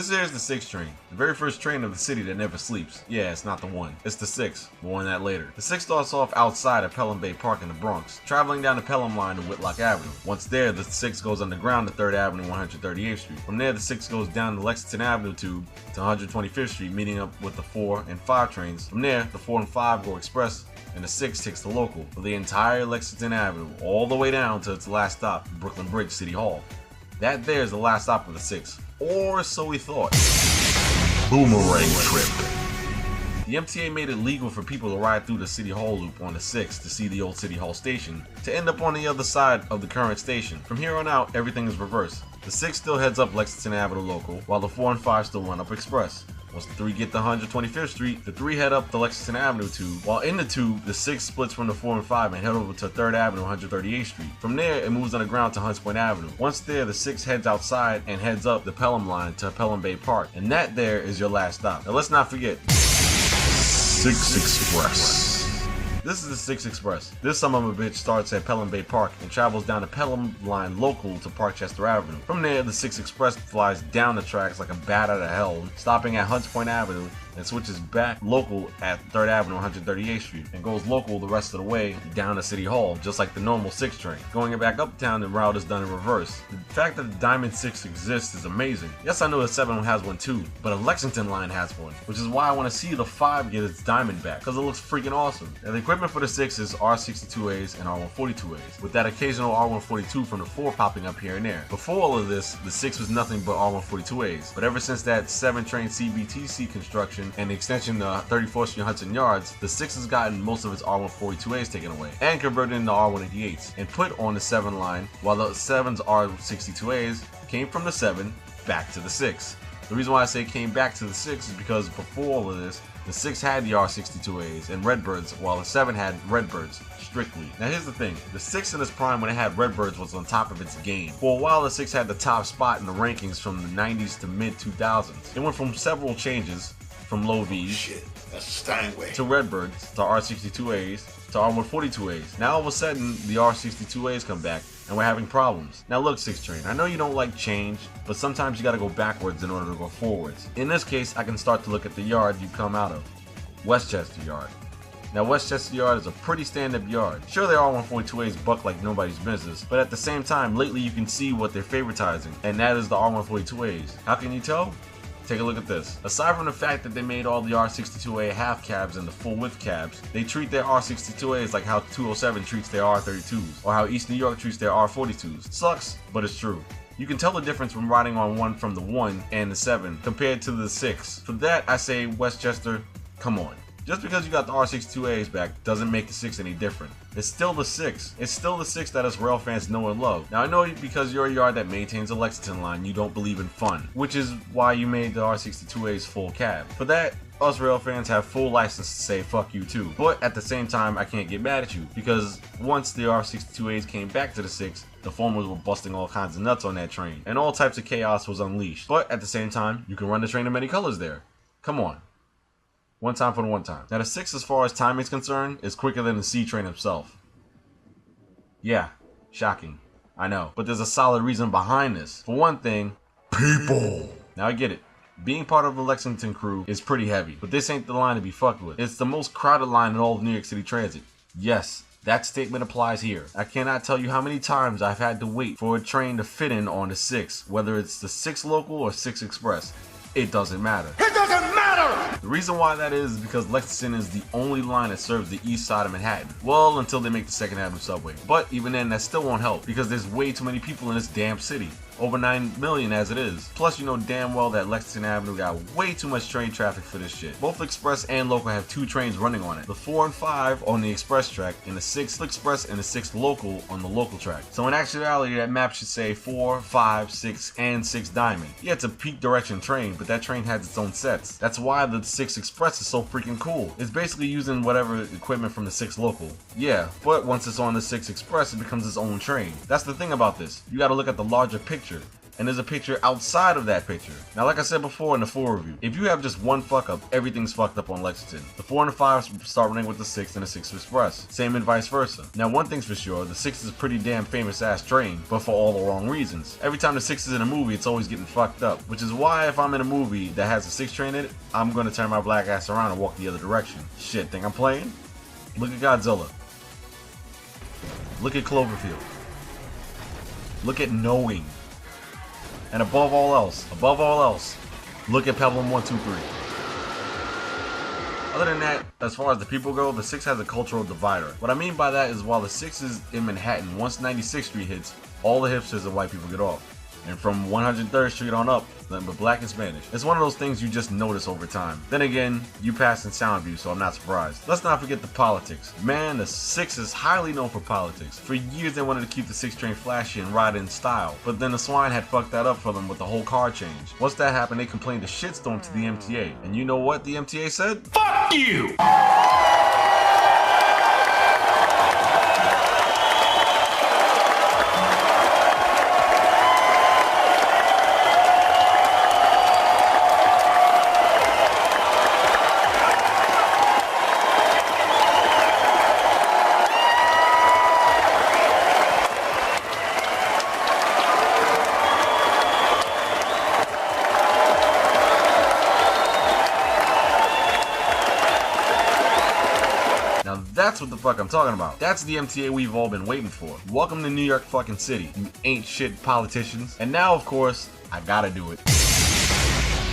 This here's the 6 train, the very first train of the city that never sleeps. Yeah, it's not the 1, it's the 6. More on that later. The 6 starts off outside of Pelham Bay Park in the Bronx, traveling down the Pelham Line to Whitlock Avenue. Once there, the 6 goes underground to 3rd Avenue, 138th Street. From there, the 6 goes down the Lexington Avenue tube to 125th Street, meeting up with the 4 and 5 trains. From there, the 4 and 5 go express, and the 6 takes the local for the entire Lexington Avenue, all the way down to its last stop, Brooklyn Bridge, City Hall. That there is the last stop of the 6, or so we thought. Boomerang trip. The MTA made it legal for people to ride through the City Hall loop on the 6 to see the old City Hall station, to end up on the other side of the current station. From here on out, everything is reversed. The 6 still heads up Lexington Avenue local, while the 4 and 5 still run up express. Once the 3 get to 125th Street, the 3 head up the Lexington Avenue tube. While in the tube, the 6 splits from the 4 and 5 and head over to 3rd Avenue, 138th Street. From there, it moves underground to Hunts Point Avenue. Once there, the 6 heads outside and heads up the Pelham Line to Pelham Bay Park. And that there is your last stop. Now let's not forget, 6 Express. This is the 6 Express. This son of a bitch starts at Pelham Bay Park and travels down the Pelham Line local to Westchester Avenue. From there, the 6 Express flies down the tracks like a bat out of hell, stopping at Hunts Point Avenue, and switches back local at 3rd Avenue, 138th Street, and goes local the rest of the way down to City Hall, just like the normal 6 train. Going back uptown, the route is done in reverse. The fact that the Diamond 6 exists is amazing. Yes, I know the 7 has one too, but a Lexington line has one, which is why I want to see the 5 get its Diamond back, because it looks freaking awesome. And the equipment for the 6 is R62As and R142As, with that occasional R142 from the 4 popping up here and there. Before all of this, the 6 was nothing but R142As, but ever since that 7 train CBTC construction and the extension to 34th Street Hudson Yards, the 6 has gotten most of its R142As taken away and converted into R188s and put on the 7 line, while the 7's R62As came from the 7 back to the 6. The reason why I say came back to the 6 is because before all of this, the 6 had the R62As and Redbirds, while the 7 had Redbirds strictly. Now here's the thing, the 6 in its prime when it had Redbirds was on top of its game. For a while, the 6 had the top spot in the rankings from the 90s to mid 2000s. It went from several changes, from low V's to Redbirds to R62As to R142As. Now all of a sudden, the R62As come back and we're having problems. Now look, 6 train, I know you don't like change, but sometimes you gotta go backwards in order to go forwards. In this case, I can start to look at the yard you come out of, Westchester Yard. Now Westchester Yard is a pretty stand-up yard. Sure, their R142As buck like nobody's business, but at the same time, lately you can see what they're favoritizing, and that is the R142As. How can you tell? Take a look at this. Aside from the fact that they made all the R62A half cabs and the full width cabs, they treat their R62As like how 207 treats their R32s, or how East New York treats their R42s. Sucks, but it's true. You can tell the difference when riding on one from the 1 and the 7 compared to the 6. For that, I say Westchester, come on. Just because you got the R62As back doesn't make the 6 any different. It's still the 6. It's still the 6 that us rail fans know and love. Now I know because you're a yard that maintains a Lexington line, you don't believe in fun, which is why you made the R62As full cab. For that, us rail fans have full license to say fuck you too. But at the same time, I can't get mad at you, because once the R62As came back to the 6, the formers were busting all kinds of nuts on that train, and all types of chaos was unleashed. But at the same time, you can run the train in many colors there. Come on. One time for the one time. Now the 6, as far as timing is concerned, is quicker than the C train himself. Yeah, shocking. I know. But there's a solid reason behind this. For one thing, people. Now I get it. Being part of the Lexington crew is pretty heavy, but this ain't the line to be fucked with. It's the most crowded line in all of New York City Transit. Yes, that statement applies here. I cannot tell you how many times I've had to wait for a train to fit in on the 6, whether it's the 6 local or 6 express. It doesn't matter. It doesn't matter! The reason why that is because Lexington is the only line that serves the east side of Manhattan. Well, until they make the 2nd Avenue subway. But even then, that still won't help, because there's way too many people in this damn city. Over 9 million as it is. Plus, you know damn well that Lexington Avenue got way too much train traffic for this shit. Both express and local have 2 trains running on it. The 4 and 5 on the express track, and the 6 express and the 6 local on the local track. So in actuality, that map should say 4, 5, 6, and 6 Diamond. Yeah, it's a peak direction train, but that train has its own sets. That's why the 6 express is so freaking cool. It's basically using whatever equipment from the 6 local. Yeah, but once it's on the 6 express, it becomes its own train. That's the thing about this. You gotta look at the larger picture. and there's a picture outside of that picture. Now, like I said before in the 4 review, if you have just one fuck up, everything's fucked up on Lexington. The 4 and the 5 start running with the 6 and the 6 Express. Same and vice versa. Now, one thing's for sure, the 6 is a pretty damn famous ass train, but for all the wrong reasons. Every time the 6 is in a movie, it's always getting fucked up, which is why if I'm in a movie that has a 6 train in it, I'm gonna turn my black ass around and walk the other direction. Shit, think I'm playing? Look at Godzilla. Look at Cloverfield. Look at Knowing. And above all else, look at Pelham 1, 2, 3. Other than that, as far as the people go, the 6 has a cultural divider. What I mean by that is while the 6 is in Manhattan, once 96th Street hits, all the hipsters and white people get off. And from 103rd Street on up, nothing but black and Spanish. It's one of those things you just notice over time. Then again, you pass in Soundview, so I'm not surprised. Let's not forget the politics. Man, the 6 is highly known for politics. For years they wanted to keep the 6 train flashy and ride in style, but then the swine had fucked that up for them with the whole car change. Once that happened, they complained a shitstorm to the MTA. And you know what the MTA said? Fuck you! That's what the fuck I'm talking about. That's the MTA we've all been waiting for. Welcome to New York fucking City, you ain't shit politicians. And now, of course, I gotta do it.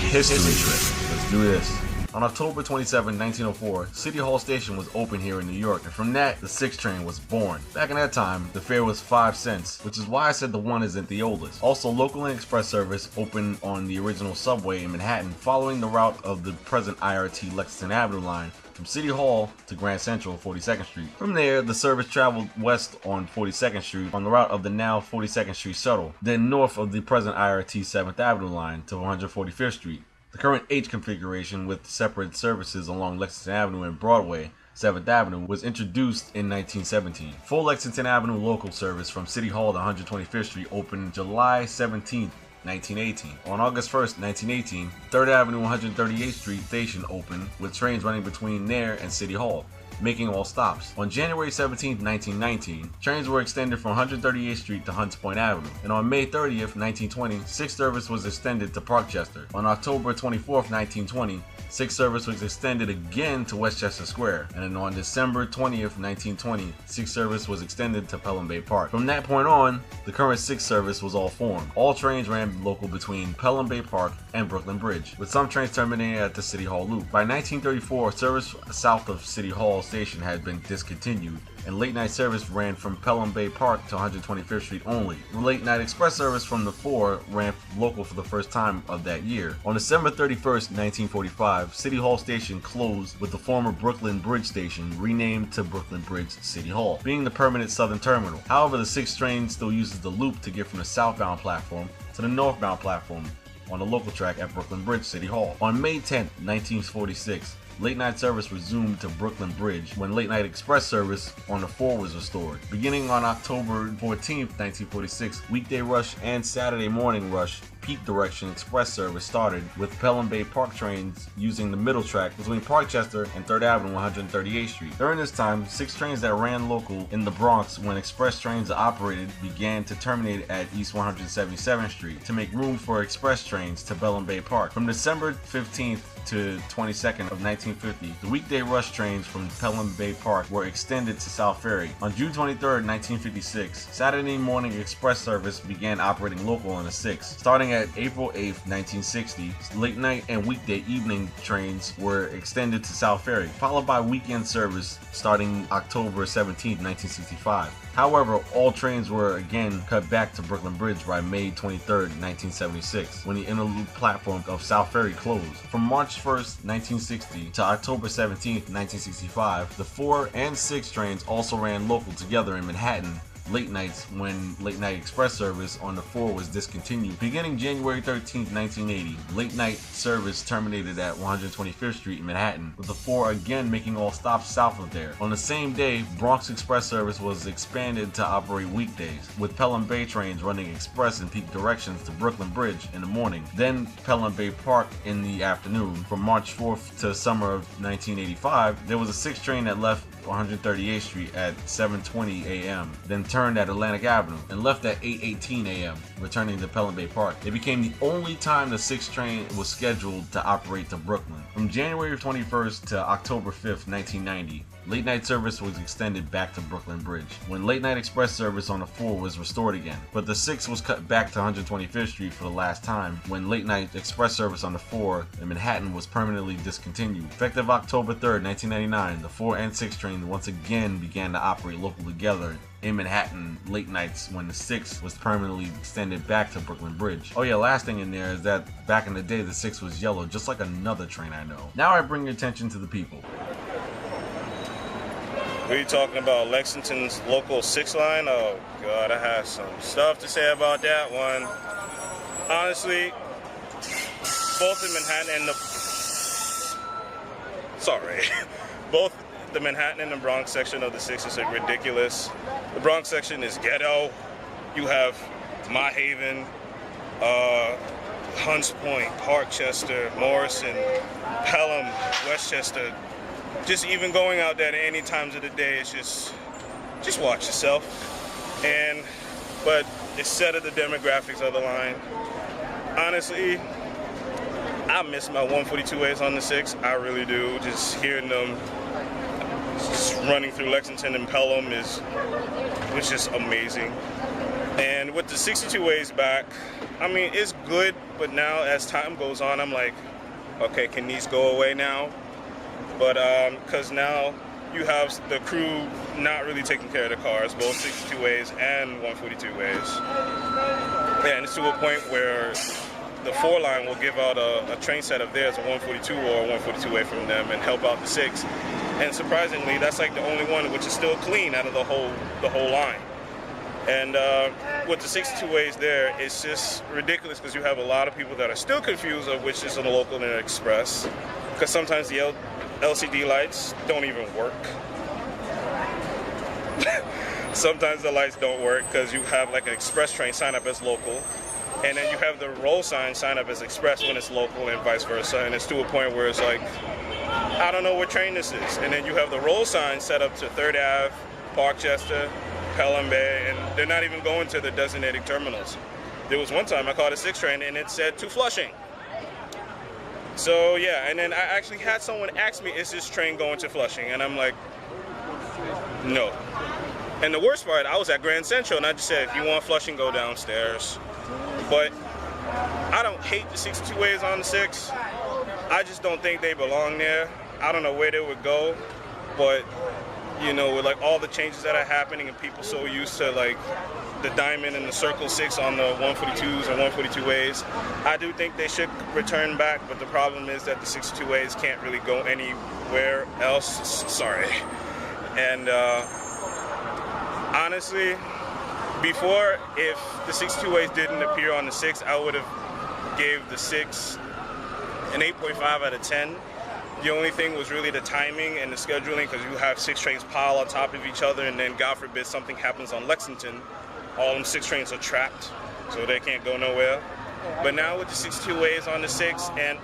History trip. Let's do this. On October 27, 1904, City Hall Station was open here in New York, and from that, the 6 train was born. Back in that time, the fare was 5 cents, which is why I said the 1 isn't the oldest. Also, local and express service opened on the original subway in Manhattan, following the route of the present IRT Lexington Avenue Line, from City Hall to Grand Central 42nd Street. From there, the service traveled west on 42nd Street on the route of the now 42nd Street shuttle, then north of the present IRT 7th Avenue line to 145th Street. The current H configuration with separate services along Lexington Avenue and Broadway 7th Avenue was introduced in 1917. Full Lexington Avenue local service from City Hall to 125th Street opened July 17th, 1918. On August 1st, 1918, 3rd Avenue 138th Street station opened with trains running between there and City Hall, making all stops. On January 17, 1919, trains were extended from 138th Street to Hunts Point Avenue, and on May 30th, 1920, 6 service was extended to Parkchester. On October 24th, 1920, 6 service was extended again to Westchester Square, and then on December 20th, 1920, 6 service was extended to Pelham Bay Park. From that point on, the current 6 service was all formed. All trains ran local between Pelham Bay Park and Brooklyn Bridge, with some trains terminating at the City Hall Loop. By 1934, service south of City Hall Station had been discontinued, and late night service ran from Pelham Bay Park to 125th Street only. The late night express service from the 4 ran local for the first time of that year. On December 31st, 1945, City Hall Station closed, with the former Brooklyn Bridge Station renamed to Brooklyn Bridge City Hall, being the permanent southern terminal. However, the 6 train still uses the loop to get from the southbound platform to the northbound platform on the local track at Brooklyn Bridge City Hall. On May 10th, 1946, late night service resumed to Brooklyn Bridge when late night express service on the 4 was restored. Beginning on October 14th, 1946, weekday rush and Saturday morning rush peak direction express service started, with Pelham Bay Park trains using the middle track between Parkchester and 3rd Avenue 138th Street. During this time, 6 trains that ran local in the Bronx when express trains operated began to terminate at East 177th Street to make room for express trains to Pelham Bay Park. From December 15th to 22nd of 1950, the weekday rush trains from Pelham Bay Park were extended to South Ferry. On June 23rd, 1956, Saturday morning express service began operating local on the 6. Starting at April 8th, 1960, late night and weekday evening trains were extended to South Ferry, followed by weekend service starting October 17th, 1965. However, all trains were again cut back to Brooklyn Bridge by May 23rd, 1976, when the inner loop platform of South Ferry closed. From March 1st, 1960 to October 17th, 1965, the 4 and 6 trains also ran local together in Manhattan late nights when late night express service on the 4 was discontinued. Beginning January 13th, 1980, late night service terminated at 125th Street in Manhattan, with the 4 again making all stops south of there. On the same day, Bronx express service was expanded to operate weekdays, with Pelham Bay trains running express in peak directions to Brooklyn Bridge in the morning, then Pelham Bay Park in the afternoon. From March 4th to summer of 1985, there was a 6 train that left 138th Street at 7:20 a.m., then turned at Atlantic Avenue and left at 8:18 a.m., returning to Pelham Bay Park. It became the only time the 6 train was scheduled to operate to Brooklyn. From January 21st to October 5th, 1990, late night service was extended back to Brooklyn Bridge, when late night express service on the 4 was restored again. But the 6 was cut back to 125th Street for the last time, when late night express service on the 4 in Manhattan was permanently discontinued. Effective October 3rd, 1999, the 4 and 6 trains once again began to operate local together in Manhattan late nights, when the 6 was permanently extended back to Brooklyn Bridge. Oh yeah, last thing in there is that back in the day the 6 was yellow, just like another train I know. Now I bring your attention to the people. Are you talking about Lexington's local 6 line? Oh God, I have some stuff to say about that one. Honestly, both in Manhattan and both the Manhattan and the Bronx section of the 6 is ridiculous. The Bronx section is ghetto. You have My Haven, Hunts Point, Parkchester, Morrison, Pelham, Westchester. Just even going out there at any times of the day, it's just watch yourself. But instead of the demographics of the line, honestly, I miss my 142As on the 6. I really do. Just hearing them just running through Lexington and Pelham was just amazing. And with the 62As back, I mean, it's good, but now as time goes on, I'm like, okay, can these go away now? But because now you have the crew not really taking care of the cars, both 62As and 142As. And it's to a point where the 4 line will give out a train set of theirs, a 142 or a 142A from them, and help out the 6. And surprisingly, that's like the only one which is still clean out of the whole line. And with the 62As there, it's just ridiculous because you have a lot of people that are still confused of which is a local and an express, because sometimes the LCD lights don't even work. Sometimes the lights don't work because you have like an express train sign up as local, and then you have the roll sign sign up as express when it's local, and vice versa. And it's to a point where it's like, I don't know what train this is. And then you have the roll sign set up to 3rd Ave, Parkchester, Pelham Bay, and they're not even going to the designated terminals. There was one time I caught a 6 train and it said to Flushing. So yeah, and then I actually had someone ask me, is this train going to Flushing? And I'm like, no. And the worst part, I was at Grand Central and I just said, if you want Flushing, go downstairs. But I don't hate the 62As on the 6. I just don't think they belong there. I don't know where they would go, but you know, with like all the changes that are happening and people so used to like the diamond and the circle 6 on the 142s and 142As, I do think they should return back, but the problem is that the 62As can't really go anywhere else. Sorry. And honestly, before, if the 62As didn't appear on the 6, I would have gave the 6 an 8.5 out of 10. The only thing was really the timing and the scheduling, because you have 6 trains pile on top of each other, and then God forbid something happens on Lexington, all them 6 trains are trapped, so they can't go nowhere. But now with the 62As on the 6, and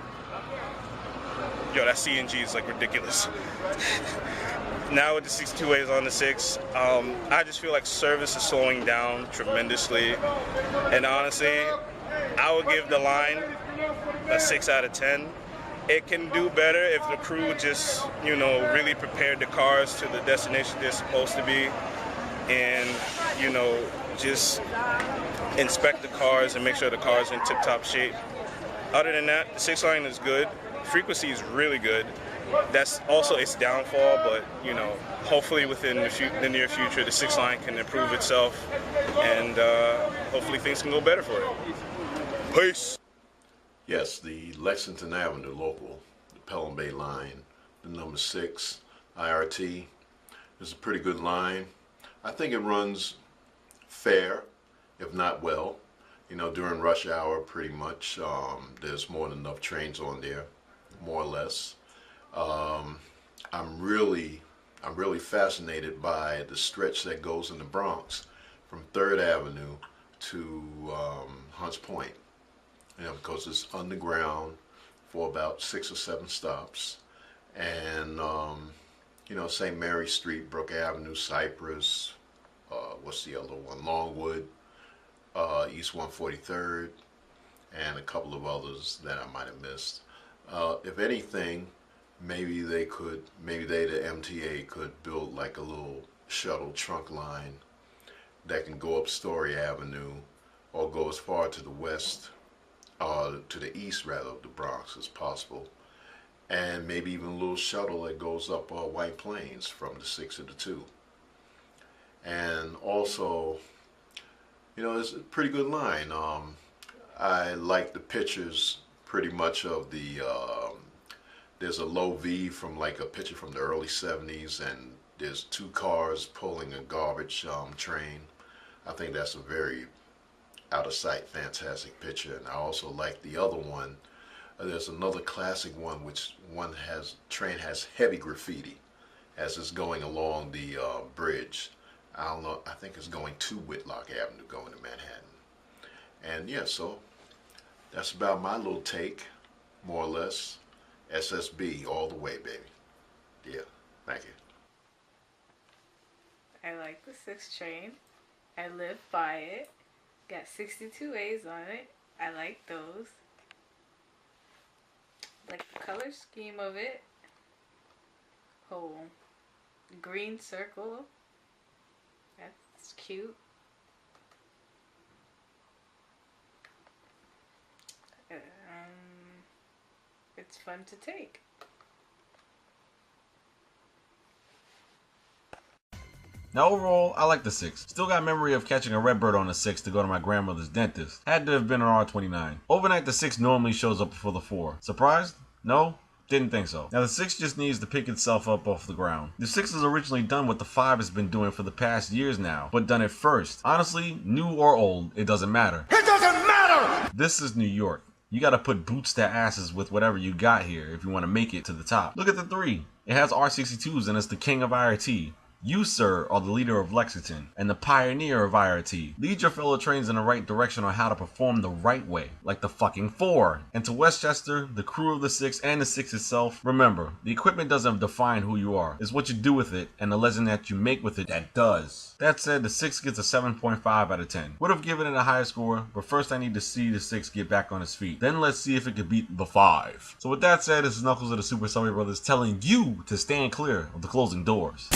yo, that CNG is like ridiculous. Now with the 62As on the 6, I just feel like service is slowing down tremendously. And honestly, I would give the line a 6 out of 10. It can do better if the crew just, you know, really prepared the cars to the destination they're supposed to be, and, you know, just inspect the cars and make sure the cars are in tip-top shape. Other than that, the 6 line is good. Frequency is really good. That's also its downfall, but, you know, hopefully within the near future, the 6 line can improve itself, and hopefully things can go better for it. Peace. Yes, the Lexington Avenue local, the Pelham Bay line, the number 6, IRT, is a pretty good line. I think it runs fair, if not well. You know, during rush hour, pretty much, there's more than enough trains on there, more or less. I'm really fascinated by the stretch that goes in the Bronx from 3rd Avenue to Hunts Point. You know, because it's underground for about 6 or 7 stops, and you know, St. Mary Street, Brook Avenue, Cypress, what's the other one? Longwood, East 143rd, and a couple of others that I might have missed. If anything, maybe the MTA could build like a little shuttle trunk line that can go up Story Avenue or go as far to the west, to the east rather, of the Bronx as possible. And maybe even a little shuttle that goes up White Plains from the 6 to the 2. And also, you know, it's a pretty good line. I like the pictures pretty much of the, there's a low V from like a picture from the early 70s, and there's 2 cars pulling a garbage train. I think that's a very out of sight, fantastic picture. And I also like the other one. There's another classic one, which train has heavy graffiti as it's going along the bridge. I don't know, I think it's going to Whitlock Avenue, going to Manhattan. And yeah, so that's about my little take, more or less. SSB all the way, baby. Yeah, thank you. I like the 6 train. I live by it. Got 62As on it. I like those. Like the color scheme of it. Whole green circle. That's cute. It's fun to take. Now overall, I like the 6. Still got memory of catching a Redbird on the 6 to go to my grandmother's dentist. Had to have been an R29. Overnight, the 6 normally shows up before the 4. Surprised? No? Didn't think so. Now the 6 just needs to pick itself up off the ground. The 6 has originally done what the 5 has been doing for the past years now, but done it first. Honestly, new or old, it doesn't matter. It doesn't matter! This is New York. You gotta put boots to asses with whatever you got here if you want to make it to the top. Look at the 3. It has R62s and it's the king of IRT. You, sir, are the leader of Lexington and the pioneer of IRT. Lead your fellow trains in the right direction on how to perform the right way, like the fucking 4. And to Westchester, the crew of the 6 and the 6 itself, remember, the equipment doesn't define who you are. It's what you do with it and the legend that you make with it that does. That said, the 6 gets a 7.5 out of 10. Would have given it a higher score, but first I need to see the 6 get back on its feet. Then let's see if it could beat the 5. So with that said, this is Knuckles of the Super Subway Brothers telling you to stand clear of the closing doors.